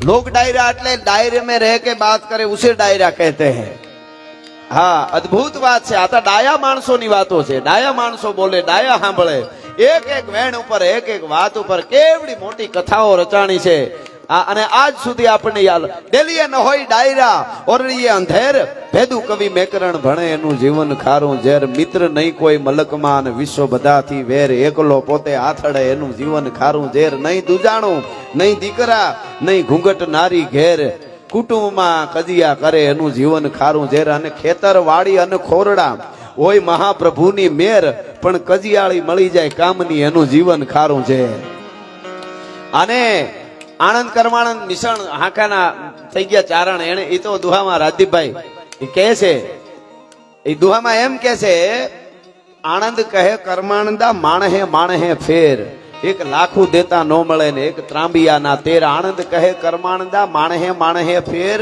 लोक डायरा એટલે डायरे में रह के बात करे उसे डायरा कहते हैं। હા, અદ્ભુત વાત છે। આ તો ડાયા માણસોની વાતો છે। ડાયા માણસો બોલે, ડાયા સાંભળે। એક એક વેણ ઉપર, એક એક વાત ઉપર કેવડી મોટી કથાઓ રચાણી છે। અને આજ સુધી આપણને યાદ ડેલીએ ન હોય ડાયરા ઓરડીએ અંધેર ભેદુ કવિ મેકરણ ભણે એનું જીવન ખારું ઝેર મિત્ર નહીં કોઈ મલકમાં અને વિશ્વ બધાથી વેર એકલો પોતે આથડે એનું જીવન ખારું ઝેર નહીં દુજાણું નહીં દીકરા નહીં ઘૂંઘટ નારી ઘેર કુટુંબમાં કજિયા કરે એનું જીવન ખારું ઝેર અને ખેતર વાડી અને ખોરડા હોય મહાપ્રભુની મેર પણ કજિયાળી મળી જાય કામની એનું જીવન ખારું ઝેર। અને આનંદ કરમાનંદ મિશન હાંકાના થઈ ગયા ચારણ એને એ તો દુહામાં રાજદીપભાઈ એ કહે છે, એ દુહામાં એમ કે છે આનંદ કહે કરમાનંદા માણહે માણહે ફેર એક લાખું દેતા નો મળે ને એક ત્રાંબિયા ના તેર। આનંદ કહે કરમાનંદા માણહે માણહે ફેર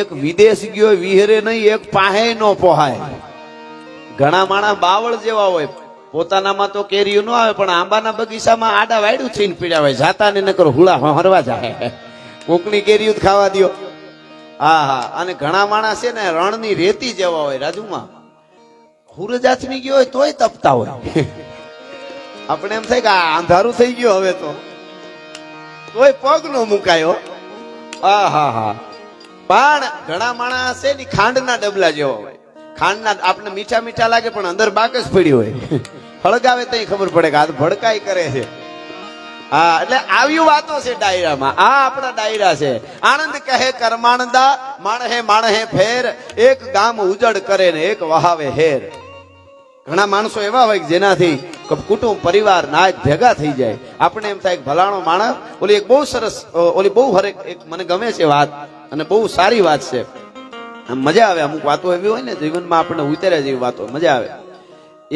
એક વિદેશ ગયો વિહરે નહીં એક પાહે નો પોહાય। ઘણા માણસ બાવળ જેવા હોય પોતાનામાં તો કેરીઓ ન આવે પણ આંબાના બગીચામાં આડા વાયડું થઈને પીડ્યા હોય જાતા ને નકર હુળા હરવા જાય કોકની કેરીઓ ખાવા દો। હા હા, અને ઘણા માણસ છે ને રણની રેતી જેવા હોય રાજુમાં સૂરજ આથમી ગયો હોય તોય તપતા હોય। આપણે એમ થાય કે આ અંધારું થઈ ગયું હવે તોય પગ નો મુકાયો। હા હા હા, પણ ઘણા માણસ છે ને ખાંડના ડબલા જેવા હોય। ખાંડના આપણે મીઠા મીઠા લાગે પણ અંદર બાકસ પડી હોય હળગાવે તો ખબર પડે કે આ ભડકાઈ કરે છે। હા, એટલે આવી વાતો છે ડાયરામાં। આ આપણા ડાયરા છે। આનંદ કહે કરમાનંદા માણહે માણહે ફેર એક ગામ ઉજળ કરે ને એક વહાવે હેર। ઘણા માણસો એવા હોય જેનાથી કુટુંબ પરિવાર નાચ ભેગા થઈ જાય। આપણે એમ થાય ભલાણો માણસ ઓલી એક બહુ સરસ ઓલી બહુ હરેક એક મને ગમે છે વાત અને બહુ સારી વાત છે। મજા આવે અમુક વાતો એવી હોય ને જીવનમાં આપણને ઉતાર્યા જેવી વાતો મજા આવે।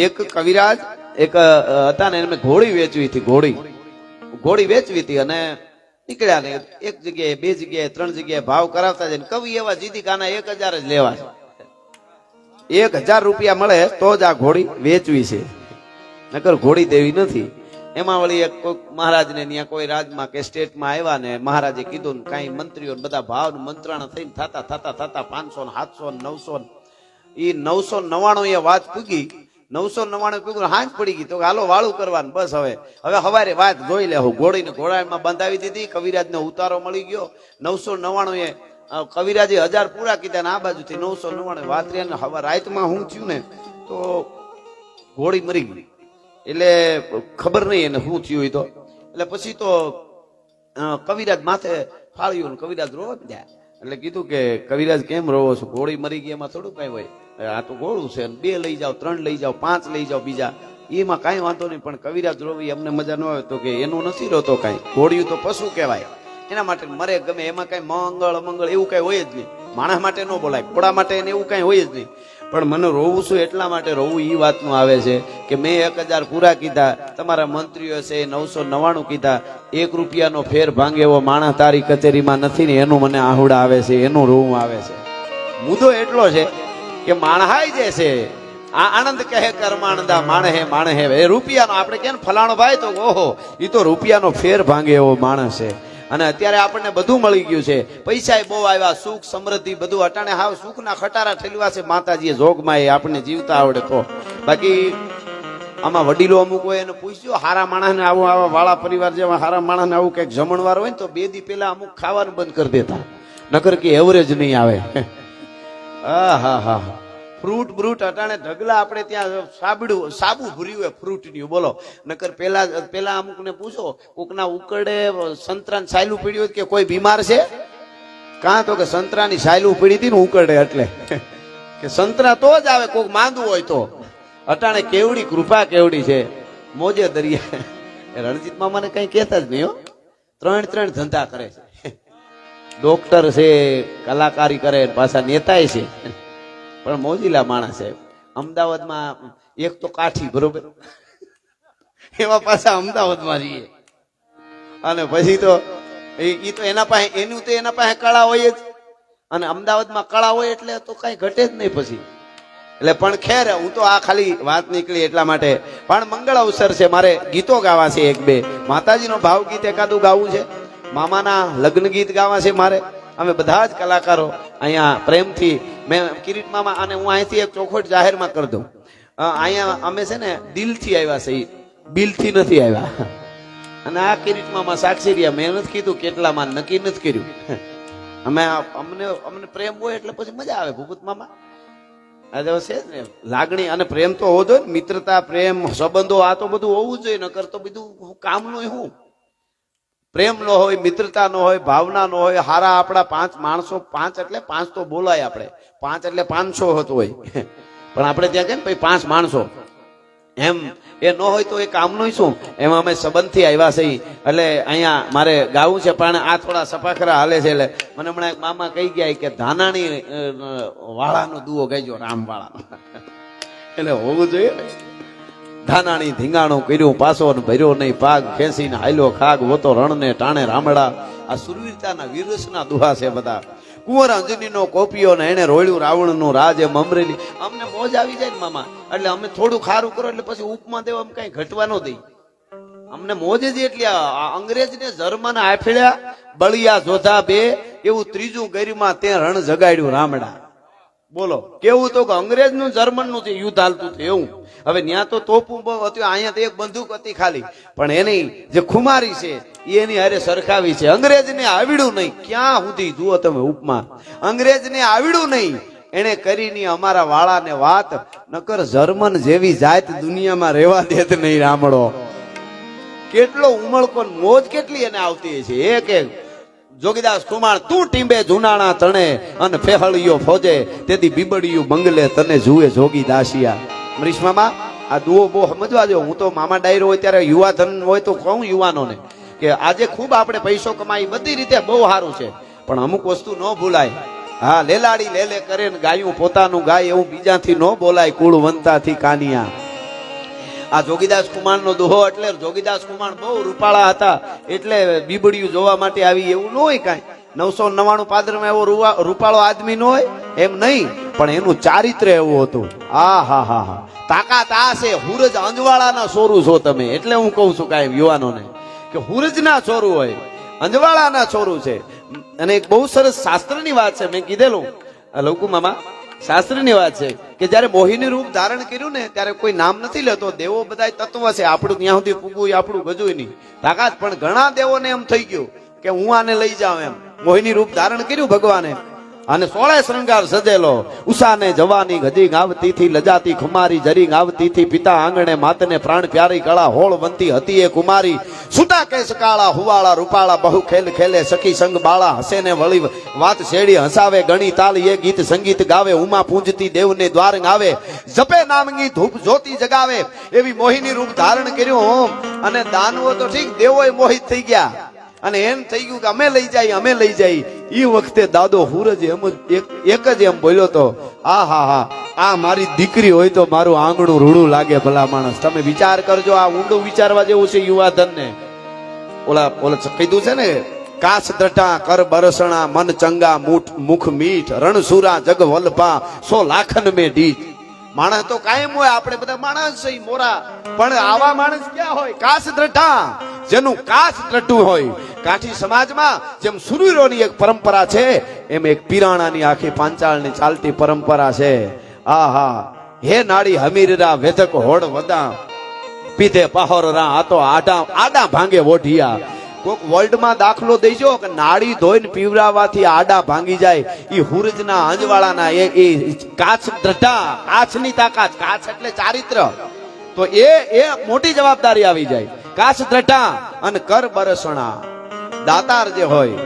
એક કવિરાજ એક હતા ને એને ઘોડી વેચવી હતી। ઘોડી વેચવી હતી અને નીકળ્યા ને એક જગ્યાએ બે જગ્યાએ ત્રણ જગ્યાએ ભાવ કરાવતા જાય કવિ એવા જીદી કાના 1000 જ લેવા છે। 1000 રૂપિયા મળે તો જ આ ઘોડી વેચવી છે નકર ઘોડી દેવી નથી। એમાં વળી એક કોઈ મહારાજને ત્યાં કોઈ રાજમાં કે સ્ટેટમાં આવ્યા ને મહારાજે કીધું ને કઈ મંત્રીઓ બધા ભાવ મંત્રાણા થઈને થતા 500 700 900 એ 999 એ વાત પૂગી। 999 પૂગી હાંજ પડી ગઈ તો હાલો વાળું કરવાનું બસ હવે હવારે વાત જોઈ લેવું। ઘોડીને ઘોડામાં બંધાવી દીધી કવિરાજને ઉતારો મળી ગયો। 999 એ કવિરાજે 1000 પૂરા કીધા ને આ બાજુથી 999 વાત રહી ને હવે રાતમાં હું થયું ને તો ઘોડી મરી ગઈ એટલે ખબર નહીં એને શું થયું તો એટલે પછી તો કવિરાજ માથે ફાળ્યું કવિરાજ રોવા ગયા એટલે કીધું કે કવિરાજ કેમ રોવો છો ઘોડી મરી ગઈ એમાં થોડું કઈ હોય આ તો ઘોડું છે 2 લઈ જાઓ 3 લઈ જાઓ 5 લઈ જાઓ બીજા એમાં કઈ વાંધો નહીં પણ કવિરાજ રોવી અમને મજા ન આવે તો કે એનું નથી રોતો કઈ ઘોડિયું તો પશુ કહેવાય એના માટે મરે ગમે એમાં કઈ મંગળ અમંગળ એવું કઈ હોય જ નહીં। માણસ માટે ન બોલાય ઘોડા માટે એવું કઈ હોય જ નહીં પણ મને રોવું છું એટલા માટે રોવું એ વાતનું આવે છે કે મેં 1000 પૂરા કીધા તમારા મંત્રીઓ છે 999 કીધા 1 રૂપિયાનો ફેર ભાંગે એવો માણસ તારી કચેરીમાં નથી ને એનું મને આહુડા આવે છે એનું રોવું આવે છે। મુદ્દો એટલો છે કે માણહાઈ જે છે આ આનંદ કહે કરમાનંદા માણહે માણહે એ રૂપિયાનો આપણે કેમ ફલાણો ભાઈ તો ઓહો એ તો રૂપિયાનો ફેર ભાંગે એવો માણસ છે। અને અત્યારે આપણને બધું મળી ગયું છે પૈસા બહુ આવ્યા સુખ સમૃદ્ધિ બધું અટાણે હાવ સુખના ખટારા ઠેલવા છે માતાજીએ જોગમાં એ આપણને જીવતા આવડે તો બાકી આમાં વડીલો અમુક હોય એને પૂછ્યો હારા માણસને આવું આવા વાળા પરિવાર જેવા હારા માણસને આવું કંઈક જમણવાર હોય ને તો 2 દી પહેલા અમુક ખાવાનું બંધ કરી દેતા નકર કે એવરેજ નહીં આવે। હા હા હા, ફ્રૂટ બ્રૂટ અટાણે ઢગલા આપણે ત્યાં સાબુ ભર્યું હોય ફ્રૂટની બોલો નકર પેલા અમુક ને પૂછો કોકના ઉકળે સંતરાની સાયલું પીડ્યું હોય કે કોઈ બીમાર છે કાં તો કે સંતરાની સાયલું પીડી હતી ને ઉકળે એટલે કે સંતરા તો જ આવે કોક માંદું હોય તો। અટાણે કેવડી કૃપા કેવડી છે મોજે દરિયા। રણજીત મામાને કઈ કહેતા જ નહીં હો 3 ધંધા કરે છે ડોક્ટર છે કલાકારી કરે પાછા નેતાય છે પણ મોજીલા માણસ છે। અમદાવાદમાં એક તો કાઠી બરોબર એમાં પાછા અમદાવાદમાં રહીએ અને પછી તો એ તો એના પાસે કળા હોય જ અને અમદાવાદમાં કળા હોય એટલે તો કઈ ઘટે જ નહીં પછી એટલે પણ ખેર હું તો આ ખાલી વાત નીકળી એટલા માટે પણ મંગળ અવસર છે મારે ગીતો ગાવા છે 1-2 માતાજીનો ભાવગીત એકાદું ગાવું છે મામાના લગ્ન ગીત ગાવા છે મારે. અમે બધા જ કલાકારો અહીંયા પ્રેમથી મેં કિરીટ મામા, અને હું અહીંથી એક ચોખવટ જાહેરમાં કરી દઉં. અહીંયા અમે છે ને દિલથી આવ્યા છે, બિલથી નથી આવ્યા. અને આ કિરીટ મામા સાક્ષી રહ્યા, મેં નથી કીધું કેટલામાં નક્કી નથી કર્યું. અમને પ્રેમ હોય એટલે પછી મજા આવે ભૂપત મામા. આ તો છે જ ને લાગણી અને પ્રેમ તો હોવો જોઈએ, મિત્રતા પ્રેમ સંબંધો આ તો બધું હોવું જોઈએ, નકર તો બધું કામનું શું. પ્રેમ નો હોય, મિત્રતા નો હોય, ભાવના નો હોય, હારા આપણા 5 માણસો, 5 એટલે 5 તો બોલાય આપણે, 5 એટલે 500 હોતું હોય, પણ આપણે ત્યાં કે ને ભાઈ 5 માણસો એમ એ ન હોય તો એ કામનું શું. એમાં અમે સંબંધથી આવ્યા છે એટલે અહીંયા મારે ગાવું છે, પણ આ થોડા સફાખરા હાલે છે. એટલે મને હમણાં એક મામા કહી ગયા કે ધાનાણી વાળાનો દુઓ ગાઈજો, રામ વાળાનો. એટલે હોવું જોઈએ. ધાનાણી ધીંગાણું કર્યું પાછો ભર્યો નહીં પાગ, ખેંચીને હાલ્યો ખાગ, વોતો રણને ટાણે રામડા. આ સુરવીરતાના વીરસના દુહા છે બધા. કુંવર અંજનીનો કોપિયો ને એને રોળ્યું રાવણનું રાજ એમ અમરેલી. અમને મોજ આવી જાય ને મામા, એટલે અમે થોડું ખારું કરો એટલે પછી ઉપમા દેવા કઈ ઘટવા ન દઈ. અમને મોજ જ એટલી. અંગ્રેજને જર્મન આફેડ્યા, બળિયા જોધા બે, એવું ત્રીજું ગરિમા તે રણ જગાડ્યું રામડા. બોલો કેવું તો કે અંગ્રેજ નું જર્મન નું યુદ્ધ હાલતું હતું એવું. હવે ત્યાં તો તોપું બહુ હતું, અહીંયા તો એક બંદૂક હતી ખાલી, પણ એની જે ખુમારી છે એની હારે સરખાવી છે. અંગ્રેજને આવડ્યું નહીં, ક્યાં સુધી જુઓ તમે ઉપમા, અંગ્રેજને આવડ્યું નહીં, એને કરીને અમારા વાળાને વાત, નકર જર્મન જેવી જાત દુનિયામાં રહેવા દેત નહીં રામડો. કેટલો ઉમળકો મોજ કેટલી એને આવતી છે. એક જોગીદાસ કુમાર તું ટીંબે જુનાણા તણે અને ફેહળિયો ફોજે, તેથી બીબડિયું બંગલે તને જુએ જોગીદાસિયા. અમરીશ મામા આ દુઓ બહુ સમજવા જો. હું તો મામા ડાયરો હોય ત્યારે યુવા ધન હોય તો કહું યુવાનોને કે આજે ખૂબ આપણે પૈસો કમાઈ બધી રીતે બહુ સારું છે, પણ અમુક વસ્તુ ન ભૂલાય. હા, લેલાડી લેલે કરે ને ગાયું પોતાનું ગાય, એવું બીજાથી ન બોલાય કુળવંતાથી કાનિયા. આ જોગીદાસ કુમાર નો દોહો એટલે જોગીદાસ કુમાર બહુ રૂપાળા હતા એટલે બીબડિયું જોવા માટે આવી એવું ન હોય. કાંઈ 999 પાદરમાં એવો રૂપાળો આદમી ન હોય એમ નહીં, પણ એનું ચારિત્ર એવું હતું. આ હા હા હા તાકાત આ છે. હુરજ અંજવાળાના છોરું છો તમે, એટલે હું કહું છું કાંઈ યુવાનોને કે હુરજના છોરું હોય, અંજવાળાના છોરું છે. અને એક બહુ સરસ શાસ્ત્રની વાત છે, મેં કીધેલું લવકુ મામા, શાસ્ત્રની વાત છે કે જયારે મોહિની રૂપ ધારણ કર્યું ને ત્યારે કોઈ નામ નથી લેતો. દેવો બધા તત્વ છે, આપણું ત્યાં સુધી પૂગવું આપણું ગજુય નહીં તાકાત. પણ ઘણા દેવોને એમ થઈ ગયું કે હું આને લઈ જાઉં એમ. મોહિની રૂપ ધારણ કર્યું ભગવાને, અને 16 શ્રૃંગાર સજેલો. ઉષાને જવાની ગજી ગાવતી થી, લજાતી ખુમારી જરી ગાવતી થી, પિતા આંગણે માતને પ્રાણ પ્યારી કળા હોળવંતી હતી એ કુમારી. સુતા કેશ કાળા હુવાળા રૂપાળા, બહુ ખેલ ખેલે સખી સંગ બાળા, હસે ને વળી વાત શેડી હસાવે, ગણી તાલ એ ગીત સંગીત ગાવે, ઉમા પૂંજતી દેવને દ્વાર આવે, જપે નામની ધૂપ જ્યોતિ જગાવે. એવી મોહિની રૂપ ધારણ કર્યું. અને દાનવો તો ઠીક, દેવોય મોહિત થઈ ગયા અને એમ થઈ ગયું કે અમે લઈ જાય અમે લઈ જાય. એ વખતે દાદો હુરજ એમ એક જ એમ બોલ્યો તો, આ હા હા આ મારી દીકરી હોય તો મારું આંગણું રૂડું લાગે. ભલા માણસ તમે વિચાર કરજો, આ ઊંડું વિચારવા જેવું છે યુવાધન ને. ઓલા કીધું છે ને, કાસ દ્રટા કર બરસણા, મન ચંગા મુખ મીઠ, રણસુરા જગ વલ્પા 100 લાખન મે ડીઠ. માણસ તો કાયમ હોય, આપણે બધા માણસ છે મોરા, પણ આવા માણસ ક્યાં હોય? કાસ દ્રટા, જેનું કાસ દ્રટું હોય. કાઠી સમાજમાં જેમ સુરવીરોની એક પરંપરા છે, એમ એક પીરાણાની આખી પાંચાળની ચાલતી પરંપરા છે. આહા હે નાડી હમીરરા વેધક હોડ વદા, પીધે પહોરરા આ તો આડા ભાંગે વોઢિયા. કોક વર્લ્ડમાં દાખલો દેજો કે નાડી ધોઈને પીવરાવાથી આડા ભાંગી જાય. એ હુરજના અંજવાળાના એ કાચ દ્રઢા, કાચની તાકાત. કાચ એટલે ચારિત્ર, તો એ મોટી જવાબદારી આવી જાય. કાચ દ્રઢા અને કર બરસણા. દાતાર જે હોય,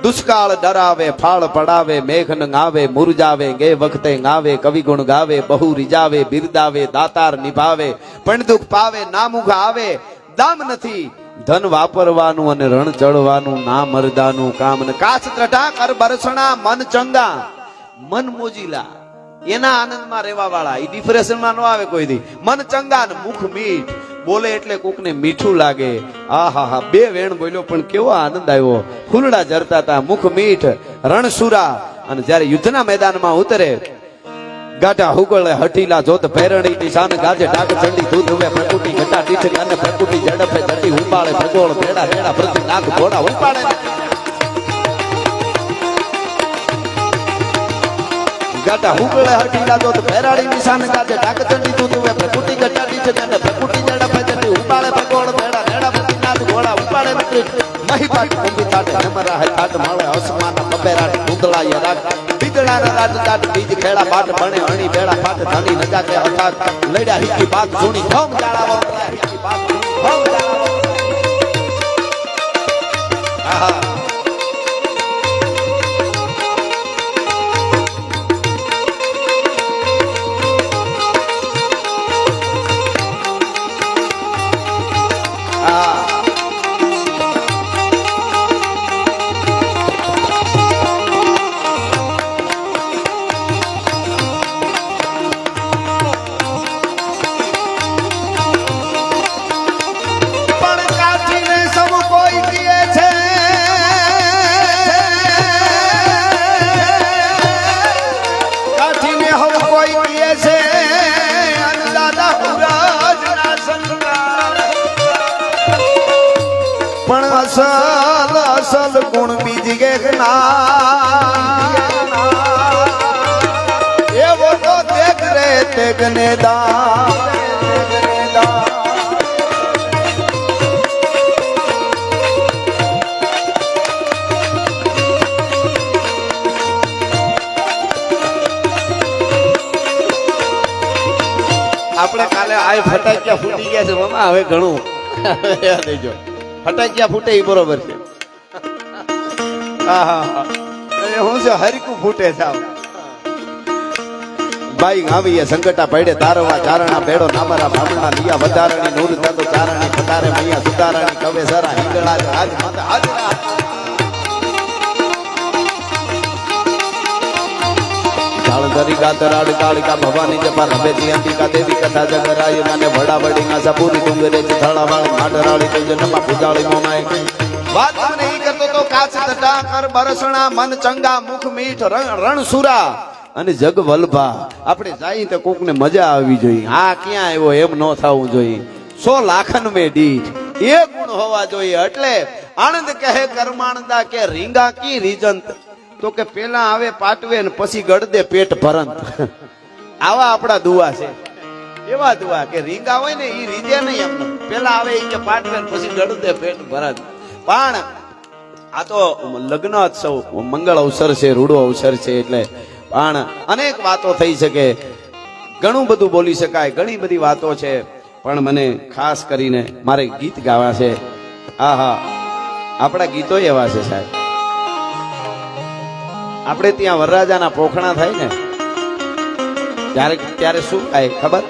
દુષ્કાળ ડરાવે ફાળ પડાવે, મેઘન ગાવે મુરજાવે, ગે વખતે ગાવે કવિ ગુણ ગાવે, બહુ રીજાવે બિરદાવે, દાતાર નિભાવે, પણ દુઃખ પાવે નામુખ આવે. દામ નથી ધન વાપરવાનું અને રણ ચડવાનું, ના મરદાનું કામ. ને કાચ ત્રઢા કર બરસણા, મન ચંગા, મન મોજીલા, એના આનંદમાં રહેવા વાળા. એ ડિપ્રેશનમાં ન આવે કોઈ દી. મન ચંગા ને મુખ મીઠ, બોલે એટલે કોકને મીઠું લાગે. આહા હા 2 વેણ બોલ્યો પણ કેવો આનંદ આવ્યો. ફૂલડા જરતા હતા, મુખ મીઠ, રણસુરા. અને જયારે યુદ્ધના મેદાનમાં ઉતરે, ગાઢા હુગળે હઠીલા જોત ભેરણી નિશાન ગાજે ડાક ચંડી દૂધ હવે પ્રકૃતિ ઘટા ટીઠરી અને પ્રકૃતિ ઝડપે જટી ઉભા ઉપાડે ભગોળ ભેડા ભેડા પ્રતિ નાગ ઘોડા ઉપાડે ગાટા હુકળે હટી લાદો તો ભેરાડી નિશાન કાજે ડાકચંડી તું તું પ્રકૃતિ ગટાડી છે તને પ્રકૃતિ જડા પજે ઉપાડે ભગોળ ભેડા ભેડા પ્રતિ નાગ ઘોડા ઉપાડે મિત્ર મહીપાટ કુંભી તાટ નમરા હે તાટ મળે અસમાન બબેરાટ ઉદલા ય રાગ બીજડા રાત તાટ બીજ ખેડા પાટ બણે અણી બેડા પાટ ધની નજા કે હથાત લડ્યા હીકી બાત સુણી ધમ જાળાવો હીકી બાત ધમ જાળાવો આહા અસલ અસલ ગુણ બીજ કે એવો તો દેખ રે તેગને આપણે કાલે આ ફટાક્યા ફૂટી ગયા છે મામા હવે ઘણું યાદ દેજો ફટાક્યા ફૂટે એ બરોબર છે હું છે હરકું ફૂટે છે ભાઈ આવી સંકટા પડે તારવા ચારણા બેડો નામરા ભામણા લિયા વધારણી નૂર તાતો ચારણી ફટારે મૈયા સુધારણી કવે સરા હિંગળા આજ માતા હાજરા ધરી ગાતરાડ કાળિકા ભવાની જપા રમેતી અંબિકા દેવી કથા જગરાય મને વડાવડી નાસા પૂરી ડુંગરે થળાવાળી માટરાળી તુજનમાં પૂજાળી મોમાય વાત મને ઈ કરતો તો કાચ તટા કર બરસણા મન ચંગા મુખ મીઠ રણસુરા અને જગ વલ્ભા આપણે જાય તો કોક ને મજા આવવી જોઈએ આ ક્યાં આવ્યો એમ ન થવું જોઈએ 100 લાખન મે દીઠ એ ગુણ હોવા જોઈએ એટલે આનંદ કહે કર્માણદા કે રીંગા કી રીજંત તો કે પેલા આવે પાટવે ને પછી ગળદે પેટ ભરંત આવા આપણા દુઆ છે એવા દુઆ કે રીંગા હોય ને ઈ રીજે નહીં એમ પેલા આવે ઈ કે પાટવે ને પછી ગળદે પેટ ભરંત પણ આ તો લગ્નોત્સવ મંગળ અવસર છે રૂડો અવસર છે એટલે પણ અનેક વાતો થઈ શકે ઘણું બધું બોલી શકાય ઘણી બધી વાતો છે પણ મને ખાસ કરીને મારે ગીત ગાવા છે આહા આપણા ગીતો એવા છે સાહેબ આપણે ત્યાં વરરાજાના પોખણા થાય ને ત્યારે શું થાય ખબર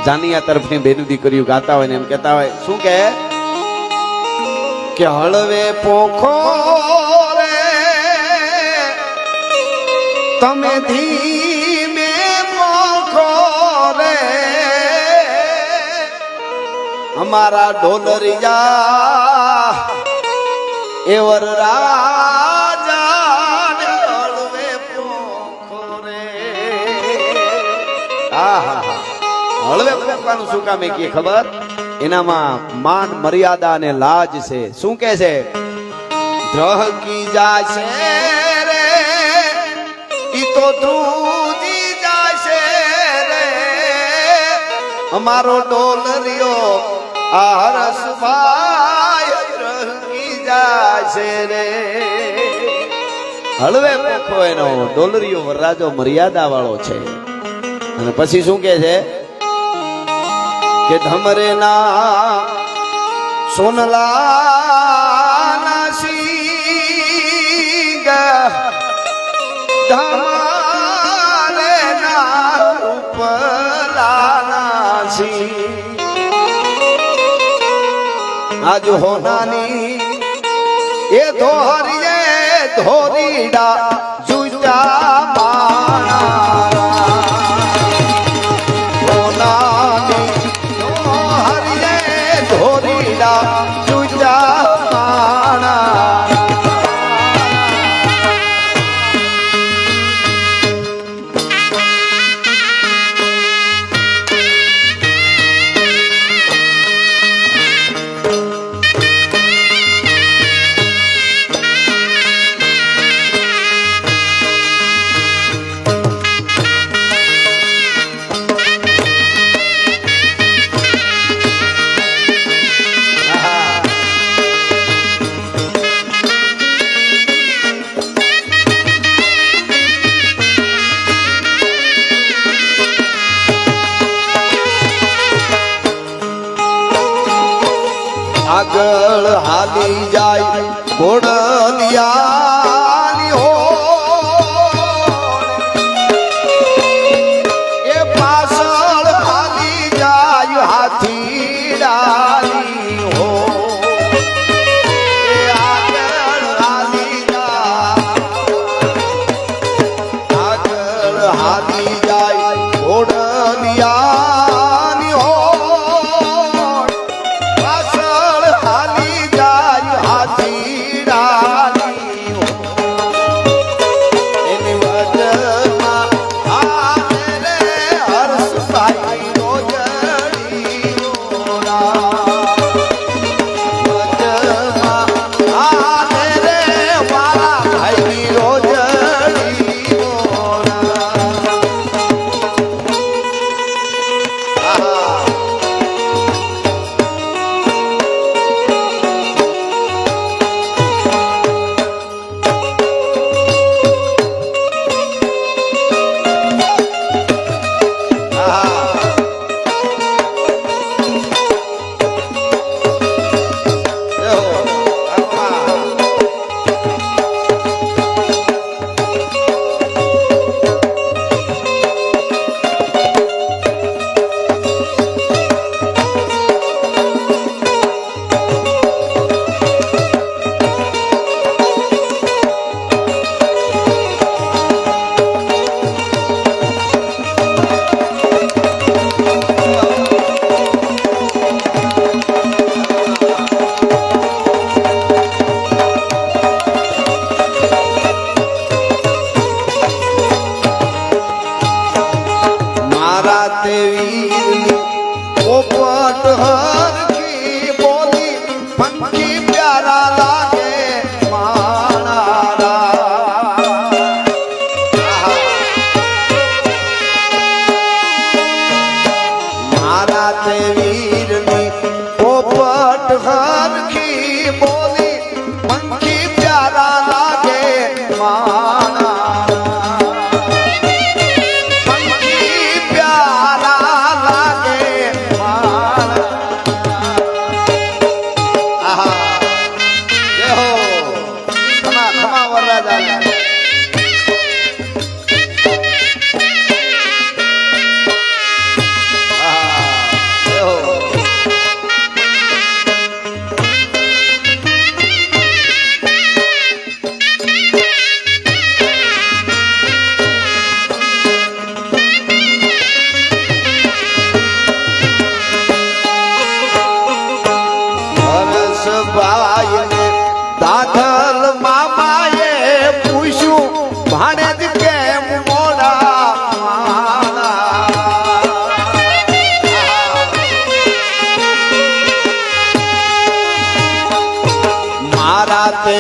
જાનિયા તરફની બેનું દીકરીઓ ગાતા હોય ને એમ કહેતા હોય શું કે હળવે પોખો રે તમે ધીમે પોખો રે અમારા ઢોલરિયા એ વરરાજા હળવે પોખવાનું શું કામ કે ખબર એનામાં માન મર્યાદા અને લાજ છે શું કે છે દ્રહકી જાશે રે ઈ તો ધ્રુજી જાશે રે અમારો ડોલરિયો આ રસભાઈ દ્રહકી જાશે રે હળવે પોખો એનો ડોલરિયો વરરાજો મર્યાદા વાળો છે અને પછી શું કે છે કે ધમરે ના સોનલા ના સિંગ ધમરે ના રૂપલા ના સિંગ આજ હોનાની એ ધોરીડા જુજા માણા આગળ હાલી જાય ઘોડલિયાની હો એ પાછળ હાલી જાય હાથી ડાલી હો એ આગળ હાલી જાય ઘોડલિયાની હો પાછળ હાલી જાય હાથી ડાલી હો એની વચમાં આને રે હર્ષભાઈ રોજડી વચમાં આને રે મારા ભાઈની રોજડી પોપટ હરખી બોલી પંખી પ્યારા લાગે મારા તે વીરની પોપટ હરખી બોલી પંખી પ્યારા લાગે દાદલ મામાએ પૂછ્યું ભાણેજ કેમ મોડા મારા તે